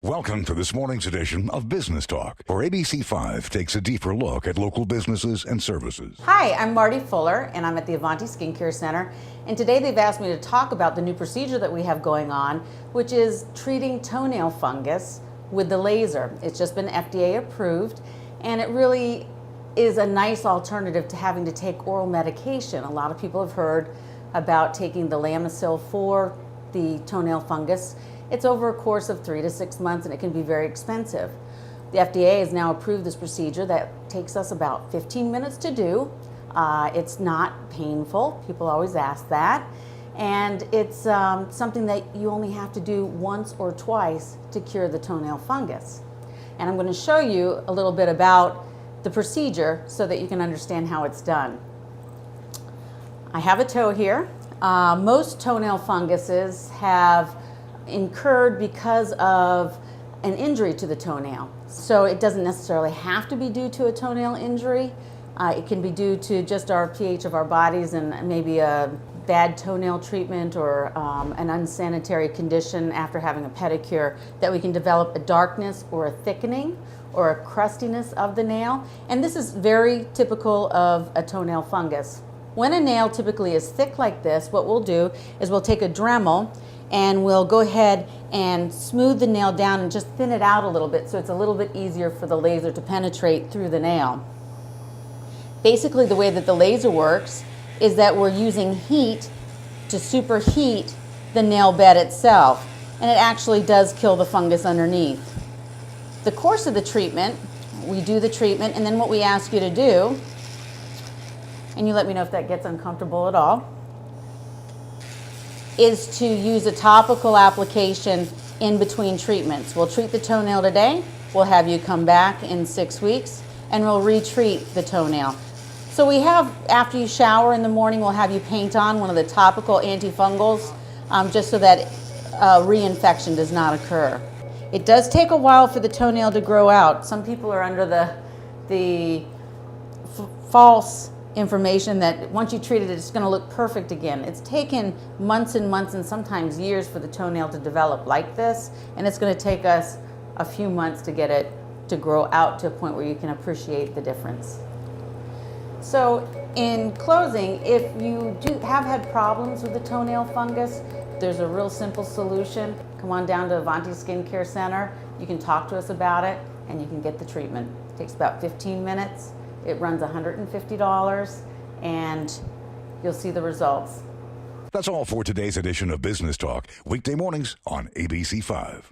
Welcome to this morning's edition of Business Talk, where ABC5 takes a deeper look at local businesses and services. Hi, I'm Marty Fuller, and I'm at the Avanti Skincare Center. And today they've asked me to talk about the new procedure that we have going on, which is treating toenail fungus with the laser. It's just been FDA approved, and it really is a nice alternative to having to take oral medication. A lot of people have heard about taking the Lamisil for the toenail fungus. It's over a course of 3 to 6 months, and it can be very expensive. The FDA has now approved this procedure that takes us about 15 minutes to do. It's not painful. People always ask that. And it's something that you only have to do once or twice to cure the toenail fungus. And I'm going to show you a little bit about the procedure so that you can understand how it's done. I have a toe here. Most toenail funguses have incurred because of an injury to the toenail. So it doesn't necessarily have to be due to a toenail injury. It can be due to just our pH of our bodies and maybe a bad toenail treatment or an unsanitary condition after having a pedicure, that we can develop a darkness or a thickening or a crustiness of the nail. And this is very typical of a toenail fungus. When a nail typically is thick like this, what we'll do is we'll take a Dremel and we'll go ahead and smooth the nail down and just thin it out a little bit so it's a little bit easier for the laser to penetrate through the nail. Basically, the way that the laser works is that we're using heat to superheat the nail bed itself, and it actually does kill the fungus underneath. The course of the treatment, we do the treatment, and then what we ask you to do, and you let me know if that gets uncomfortable at all, is to use a topical application in between treatments. We'll treat the toenail today, we'll have you come back in 6 weeks, and we'll retreat the toenail. So we have, after you shower in the morning, we'll have you paint on one of the topical antifungals just so that reinfection does not occur. It does take a while for the toenail to grow out. Some people are under the false information that once you treat it, it's going to look perfect again. It's taken months and months and sometimes years for the toenail to develop like this, and it's going to take us a few months to get it to grow out to a point where you can appreciate the difference. So in closing, if you have had problems with the toenail fungus, there's a real simple solution. Come on down to Avanti Skincare Center. You can talk to us about it and you can get the treatment. It takes about 15 minutes. It runs $150 and you'll see the results. That's all for today's edition of Business Talk, weekday mornings on ABC5.